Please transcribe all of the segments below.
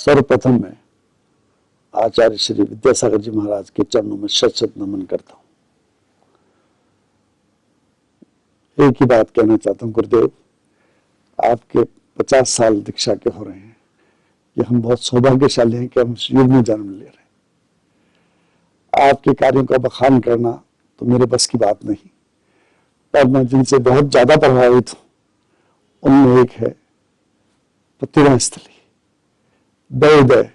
सर्वप्रथम मैं आचार्य श्री विद्यासागर जी महाराज के चरणों में शत शत नमन करता हूँ। एक ही बात कहना चाहता हूँ, गुरुदेव आपके 50 साल दीक्षा के हो रहे हैं, ये हम बहुत सौभाग्यशाली हैं कि हम इस युग में जन्म ले रहे हैं। आपके कार्यों का बखान करना तो मेरे बस की बात नहीं, पर मैं जिनसे बहुत ज्यादा प्रभावित हूँ उनमें एक है प्रतिमा स्थली, दयोदय।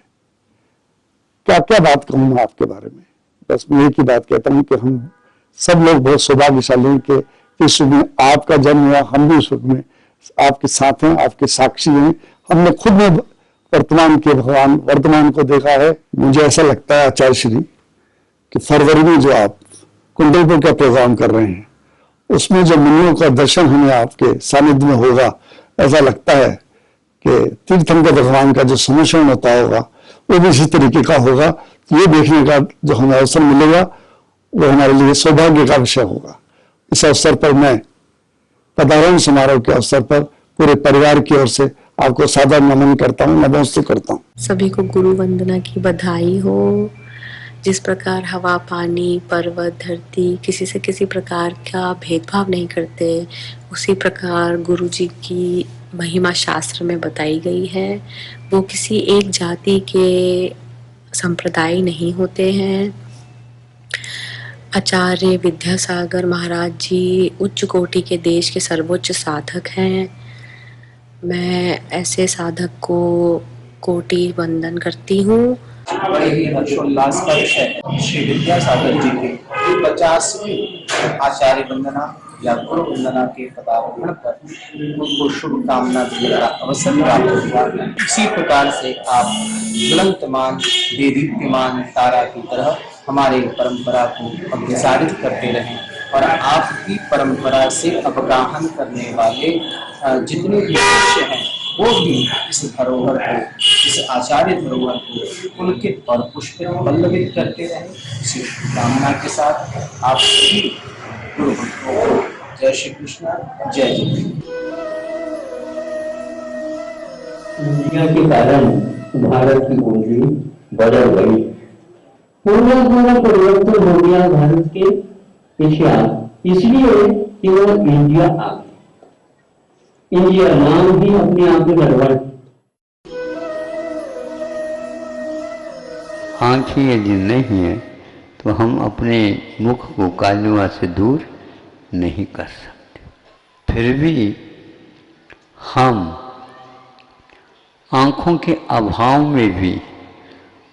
क्या क्या बात कहूँ मैं आपके बारे में, बस मैं एक ही बात कहता हूँ कि हम सब लोग बहुत सौभाग्यशाली हैं कि इस युग में आपका जन्म हुआ, हम भी इस युग में आपके साथ हैं, आपके साक्षी हैं। हमने खुद में वर्तमान के भगवान वर्तमान को देखा है। मुझे ऐसा लगता है आचार्य श्री कि फरवरी में जो आप कुंडलपुर का प्रोग्राम कर रहे हैं उसमें जो मुनियों का दर्शन हमें आपके सानिध्य में होगा, ऐसा लगता है कि तीर्थंकर भगवान का जो सम्मिश्रण होता होगा वो भी इसी तरीके का होगा। ये देखने का जो हमें अवसर मिलेगा वो हमारे लिए सौभाग्य का विषय होगा। इस अवसर पर मैं पदारोहण समारोह के अवसर पर पूरे परिवार की ओर से आपको सादर नमन करता हूँ, नमस्ते करता हूँ। सभी को गुरु वंदना की बधाई हो। जिस प्रकार हवा, पानी, पर्वत, धरती किसी से किसी प्रकार का भेदभाव नहीं करते, उसी प्रकार गुरु जी की महिमा शास्त्र में बताई गई है। वो किसी एक जाति के संप्रदाय नहीं होते हैं। आचार्य विद्यासागर महाराज जी उच्च कोटि के देश के सर्वोच्च साधक हैं। मैं ऐसे साधक को कोटि वंदन करती हूँ। बड़े ही हर्षोल्लास का विषय है। श्री विद्यासागर जी के 50वीं आचार्य वंदना या गुरु वंदना के पदारोहण पर उनको शुभकामना देने का अवसर प्राप्त हुआ। इसी प्रकार से आप ज्वलंतमान देदीप्यमान तारा की तरह हमारे परंपरा को अग्रसारित करते रहें और आपकी परंपरा से अवगाहन करने वाले जितने भी शिष्य हैं वो भी इस धरोहर को, इस आचार्य धरोहर को पुलकित और पुष्पित पल्लवित करते रहे। इसी कामना के साथ आप सभी गुरु भक्तों को जय श्री कृष्ण, जय जय। दुनिया के कारण भारत की कुंडली बदल गई। पूर्ण परिवर्तन हो गया भारत के इतिहास, इसलिए कि वो इंडिया आ गया। इंडिया नाम ही अपने आप में गड़बड़। आंखें यदि नहीं है तो हम अपने मुख को कालिमा से दूर नहीं कर सकते। फिर भी हम आँखों के अभाव में भी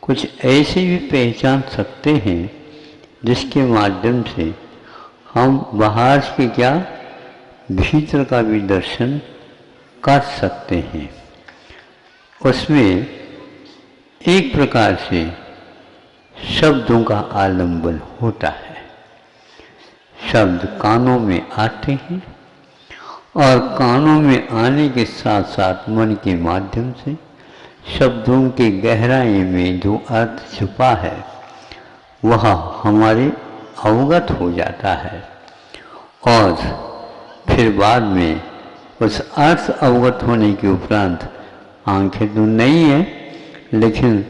कुछ ऐसे भी पहचान सकते हैं जिसके माध्यम से हम बाहर के क्या भीतर का भी दर्शन कर सकते हैं। उसमें एक प्रकार से शब्दों का आलंबन होता है। शब्द कानों में आते हैं और कानों में आने के साथ साथ मन के माध्यम से शब्दों के गहराई में जो अर्थ छुपा है वह हमारे अवगत हो जाता है और फिर बाद में उस अर्थ अवगत होने के उपरांत आंखें तो नहीं है लेकिन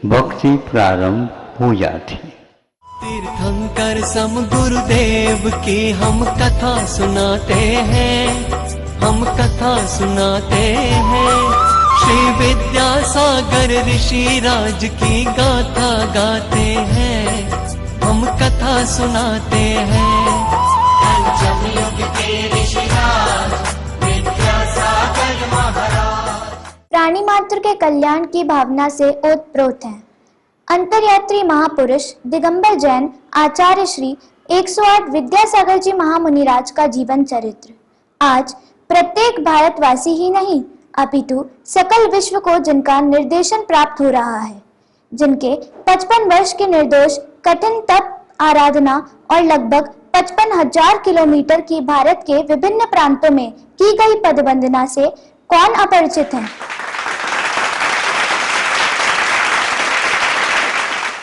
भक्ति प्रारंभ हो जाती। तीर्थंकर सम गुरुदेव की हम कथा सुनाते हैं, हम कथा सुनाते हैं। श्री विद्यासागर ऋषि राज की गाथा गाते हैं, हम कथा सुनाते हैं। पंचम युग के ऋषिराज विद्यासागर महाराज प्राणी मात्र के कल्याण की भावना से ओतप्रोत हैं। अंतर्यात्री महापुरुष दिगंबर जैन आचार्य श्री 108 विद्यासागर जी महामुनिराज का जीवन चरित्र आज प्रत्येक भारतवासी ही नहीं अपितु सकल विश्व को जिनका निर्देशन प्राप्त हो रहा है, जिनके 55 वर्ष के निर्दोष कठिन तप, आराधना और लगभग 55,000 किलोमीटर की भारत के विभिन्न प्रांतों में की गई पदवंदना से कौन अपरिचित है।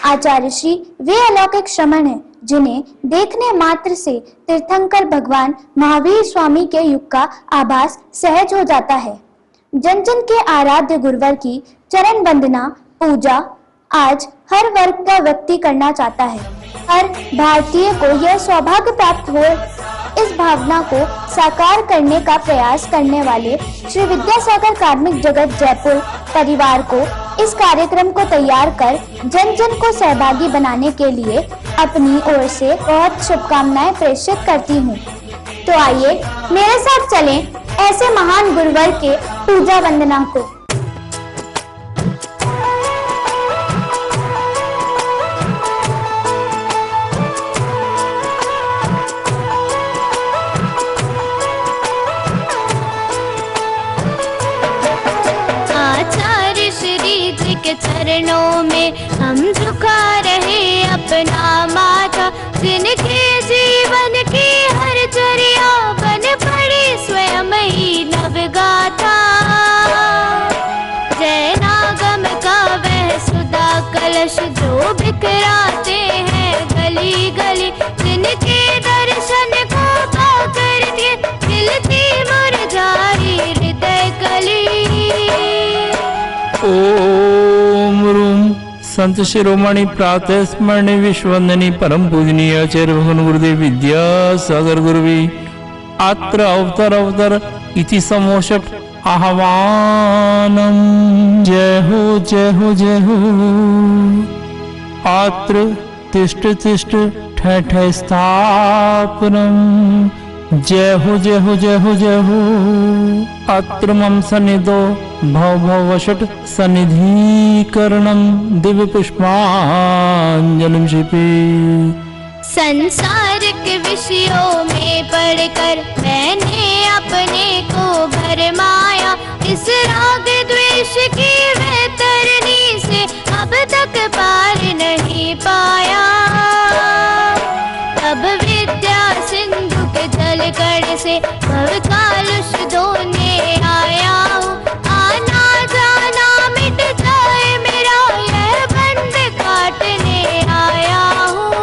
आचार्य श्री वे अलौकिक श्रमण हैं जिन्हें देखने मात्र से तीर्थंकर भगवान महावीर स्वामी के युग का आभास सहज हो जाता है। जन जन के आराध्य गुरुवर की चरण वंदना पूजा आज हर वर्ग का व्यक्ति करना चाहता है। हर भारतीय को यह सौभाग्य प्राप्त हो। इस भावना को साकार करने का प्रयास करने वाले श्री विद्यासागर कार्मिक जगत जयपुर परिवार को इस कार्यक्रम को तैयार कर जन जन को सहभागी बनाने के लिए अपनी ओर से बहुत शुभकामनाएं प्रेषित करती हूँ। तो आइए मेरे साथ चलें ऐसे महान गुरुवर के पूजा वंदना को। के चरणों में हम झुका रहे अपना माथा, जिनके जीवन की हर चर्या बन पड़ी स्वयं ही नवगाथा। जैनागम का वह सुधा कलश जो बिखराते हैं गली गली, जिनके दर्शन को पाकर के खिलती मुरझाई हृदय कली। ओम रूम संत शिरोमणि प्रातः स्मरणीय विश्ववंदनीय परम पूजनीय आचार्य भगवान गुरुदेव विद्यासागर गुरुवी अत्र अवतर इति समोषट आह्वानम। जय हो जय हो जय हो। अत्र तिष्ठ तिष्ठ ठय ठय स्थापनम। जय हो जय हो जय हो जय हो। अत्र मम सन्निधो भव भवशट सन्निधिकरणम दिव्य पुष्पांजलिं शिपे। संसारिक विषयों में पढ़कर मैंने अपने को भरमाया, इस राग द्वेष की वैतरणी से अब तक पार नहीं पाया। अब विद्या सिंधु के जल कण से भव कालुष धोने आया हूँ। आना जाना मिट जाए मेरा यह बंध काटने आया हूँ।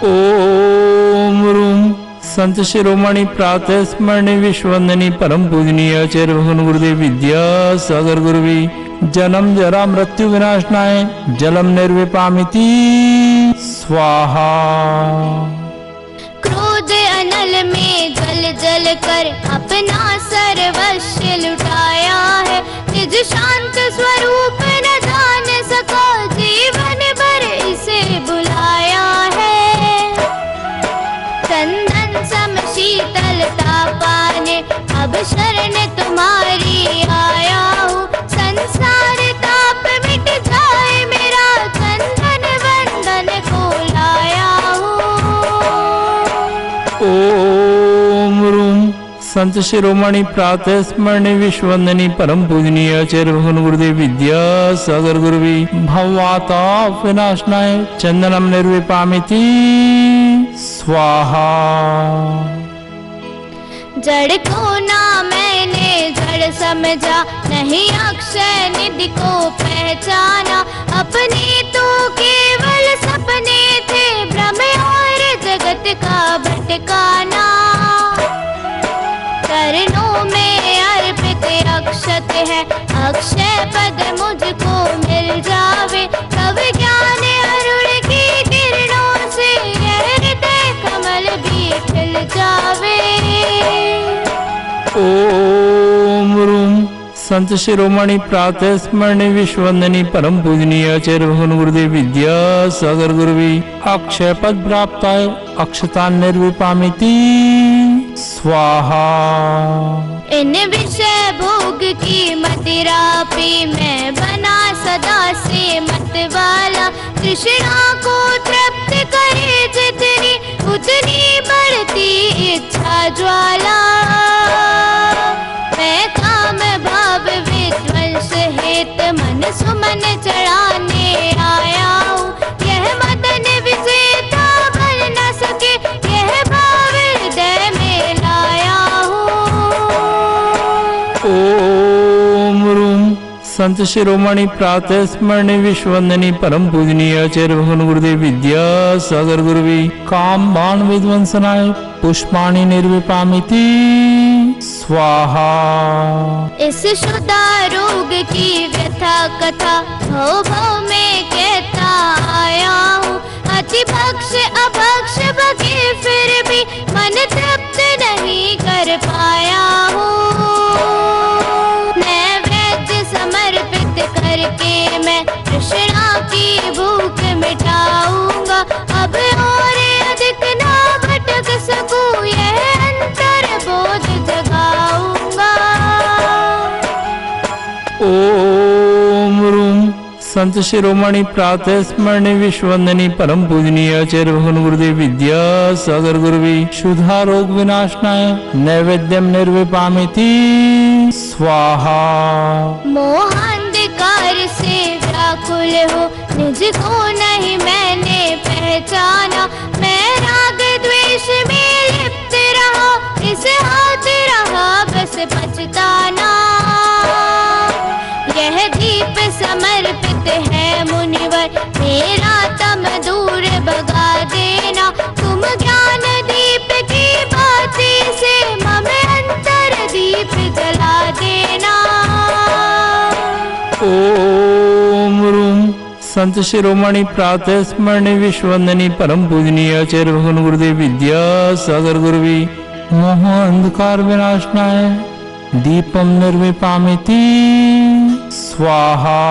ओम रूम संत शिरोमणि प्रातः स्मरणीय विश्ववंदनीय परम पूजनीय आचार्य भगवान गुरुदेव विद्यासागर गुरुवी जन्म जरा मृत्यु विनाशनाय जलम निर्विपामिति स्वाहा। क्रोध अनल में जल जल कर अपना सर्वस्व लुटाया है, निज शांत स्वरूप न जान सका जीवन भर इसे बुलाया है। चंदन सम शीतलता पाने अब शरण तुम्हारी आया हूँ। संसार ताप मिट जाए मेरा चंदन वंदन को लाया हूँ। ओम रूम संत शिरोमणि प्रातः स्मरणीय विश्ववंदनीय परम पूजनीय आचार्य भगवान गुरुदेव विद्यासागर गुरुवी भववाता विनाशनाय चंदनम निर्विपामिति स्वाहा। जड़ को ना मैंने जड़ समझा, नहीं अक्षय निधि को पहचाना। अपने तो केवल सपने थे भ्रम और जगत का भटकाना। चरणों में अर्पित अक्षत है, अक्षय पद मुझको मिल जावे। तब ज्ञान अरुण की किरणों से यह हृदय कमल भी खिल जावे। ओम रूम संत शिरोमणि प्रातः स्मरणीय विश्ववंदनीय परम पूजनीय आचार्य भगवान गुरुदेव विद्यासागर गुरुवी अक्षय पद प्राप्ताय अक्षता निर्विपामिति स्वाहा। इन विषय भोग की मदिरा पी मैं बना सदा से मत वाला। तृष्णा को तृप्त करे जितनी उतनी बढ़ती इच्छा ज्वाला। मैं काम भाव विध्वंस हेत मन सुमन चढ़ाने आया हूँ। यह मदन विजेता बन न सके, यह भाव हृदय में लाया हूँ। ओम रूम संत शिरोमणि प्रातः स्मरणीय विश्ववंदनीय परम पूजनीय आचार्य भगवान गुरुदेव विद्यासागर गुरुवी काम बाण विध्वंसनाय पुष्पाणि निर्विपामिति स्वाहा। इस शुदा रोग की व्यथा कथा भव भव में कहता आया हूँ। अति भक्ष अभक्ष बगे फिर भी मन तृप्त नहीं कर पाया हूँ। नैवेद्य समर्पित करके मैं तृष्णा की भूख मिटाऊंगा। अब और अधिक ना भटक सकूं, यह अंतर बोध जगाऊंगा। ओम रूम संत शिरोमणि प्रातः स्मरणीय विश्ववंदनीय परम पूजनीय आचार्य भगवान गुरुदेव विद्यासागर गुरुवी शुद्धा रोग विनाशनाय नैवेद्यम निर्विपामिति स्वाहा। मोहांधकार से व्याकुल हो निज को नहीं मैंने पहचाना। मैं राग द्वेष में लिप्त रहा, इस हाथ रहा बस पछताना। यह दीप समर्पित है मुनिवर, मेरा तम दूर भगा देना। तुम ज्ञान दीप की बाती से मम अंतर दीप जला देना। ओम रूम संत शिरोमणि प्रातः स्मरणीय विश्ववंदनीय परम पूजनीय आचार्य भगवान गुरुदेव विद्यासागर गुरुवी मोह अंधकार विनाशनाय दीपम निर्विपामिति स्वाहा।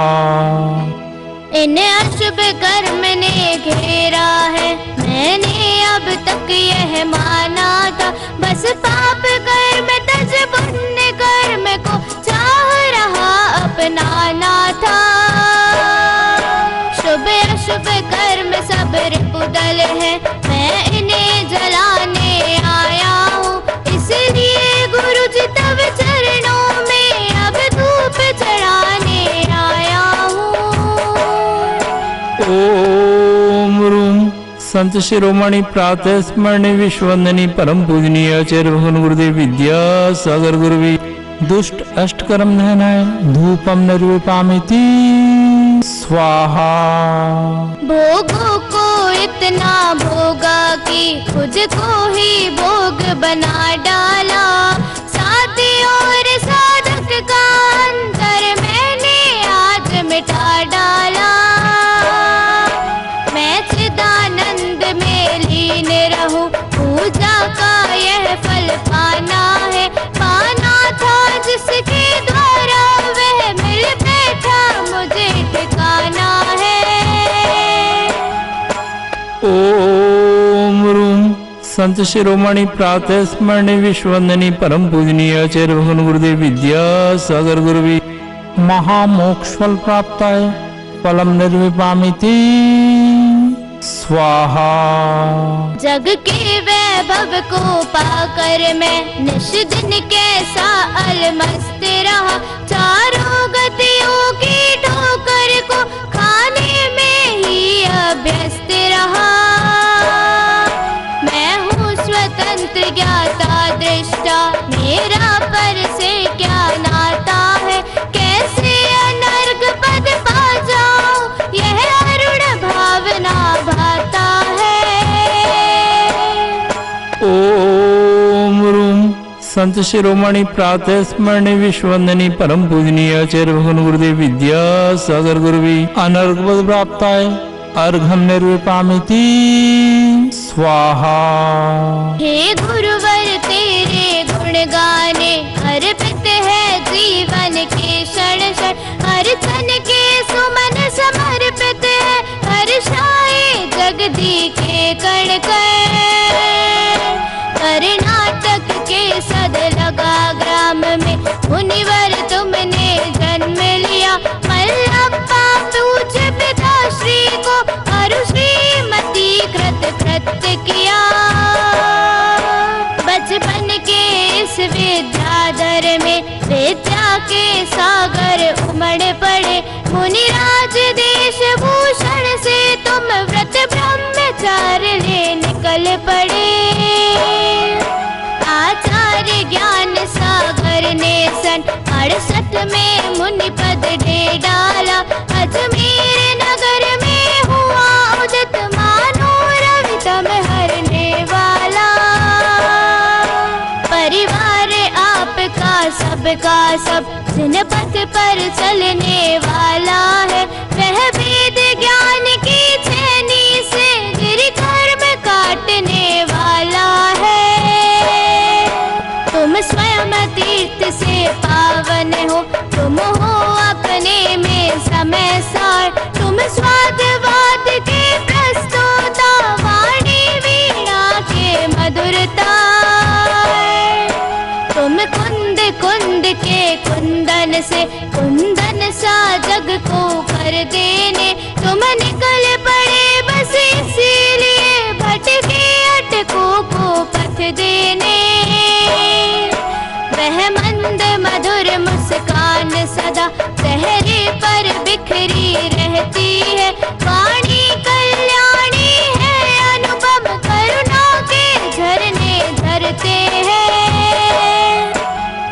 इन अशुभ कर्म ने घेरा है, मैंने अब तक यह माना था। बस पाप कर्म तज पुण्य कर्म को चाह रहा अपनाना था। शुभ अशुभ कर्म सब रिपुदल है, मैं इन्हें जलाने आया हूँ। इसलिए गुरु जी तब चरणों में अब धूप चढ़ाने आया हूँ। ओम रूम संत शिरोमणि प्रातः स्मरणीय विश्ववंदनीय परम पूजनीय आचार्य भगवान गुरुदेव विद्यासागर गुरुवी दुष्ट अष्टकर्म नहनाय धूपम निर्विपामिति स्वाहा। भोगों को इतना भोगा कि खुद को ही भोग बना डाला। साथी और साधक का अंतर मैंने आज मिटा डाला। मैं चिदानंद में लीन रहूं, पूजा का यह फल पाना है। पाना था जिसके द्वारा वह मिल बैठा, मुझे ठिकाना है। ओम रूम संत शिरोमणि प्रातः स्मरणीय विश्ववंदनीय परम पूजनीय आचार्य भगवान गुरुदेव विद्यासागर गुरुवी महामोक्ष फल प्राप्ताय फलम निर्विपामिति स्वाहा। जग के वैभव को पाकर मैं निश दिन कैसा अलमस्त रहा। चारों गतियों की ठोकर को खाने में ही अभ्यस्त रहा। मैं हूँ स्वतंत्र ज्ञाता दृष्टा, मेरा पर से क्या नाता है। कैसे अनर्ग पद पा जाऊं, यह अरुण भावना भाता है। ओम रूम संत शिरोमणि प्रातः स्मरणीय विश्ववंदनीय परम पूजनीय आचार्य भगवान गुरुदेव विद्यासागर गुरुवी अनर्ग पद प्राप्ताय अर्घम निर्विपामिति स्वाहा। हे गुरुवर तेरे गुण गाने अर्पित है जीवन के क्षण क्षण। हर क्षण के सुमन समर्पित है, हर्षाए जगदी के कण कण। कर्नाटक के सद लगा ग्राम में मुनिवर तुमने जन्म लिया। मल्लप्पा पूज्य पिताश्री को अरु श्रीमती कृत कृत्य किया। बचपन के इस विद्याधर में विद्या के सागर उमड़ पड़े। मुनिराज देश भूषण से तुम व्रत ब्रह्मचार्य ले निकल पड़े। आचार्य ज्ञान सागर ने सन 68 में मुनि पद दे डाला, अजमेर नगर में हुआ उदित, मानो रवि तम हरने वाला। परिवार आपका सबका सब, जिन पथ पर चलने वाला है, वह वेद ज्ञान की छेनी से गिरि कर्म काटने वाला है। तुम स्वयं तीर्थ से पावन हो, तुम हो अपने में समय सार, तुम स्वादवाद के प्रस्तुता, वाणी वीणा के मधुरता। तुम कुंद कुंद के कुंदन से कुंदन सा जग को कर देने, तुम निकल पड़े बस इसीलिए भटके अटकों को पथ देने। वह मंद मधुर मुस्कान सदा चेहरे पर बिखरी रहती है, वाणी कल्याणी है, अनुपम करुणा के झरने झरते हैं।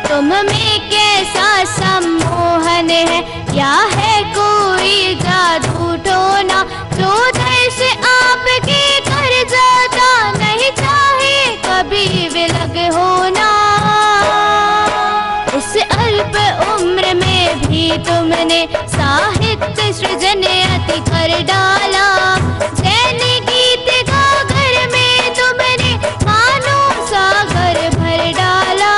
तुम में कैसा सम्मोहन है, या है कोई जादू टोना, जो दर्श आपके कर जाता, नहीं चाहे कभी विलग होना। इस अल्प उम्र में भी तुमने साहित्य सृजन अति कर डाला, जैन गीत गागर में तुमने मानो सागर भर डाला।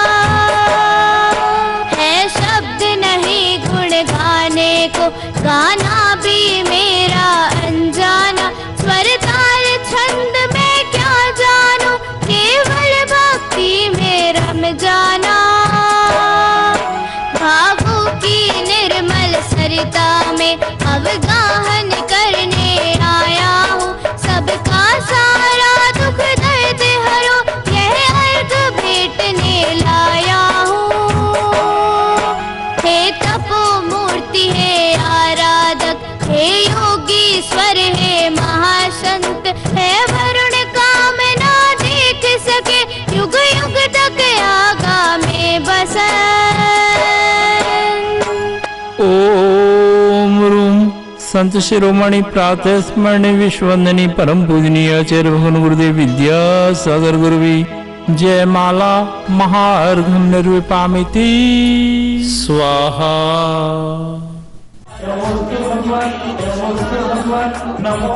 है शब्द नहीं गुण गाने को, गाना भी मेरा अनजाना, स्वर ताल छंद में क्या जानू, केवल भक्ति में रम जाना। भावों की निर्मल सरिता में अवगाहन करने आया हूँ, सबका सारा दुख दर्द हरो, यह अर्घ भेंटने लाया हूँ। हे तपो मूर्ति है आराधक, हे योगीश्वर है महासंत, है वरुण कामना देख सके, युग युग तक आगा में बसन। ओम रूम संत शिरोमणि प्रातः स्मरणीय विश्ववंदनीय परम पूजनीय आचार्य भगवान गुरुदेव विद्यासागर गुरुवी जय माला महार्घम निर्विपामिति स्वाहा। नमो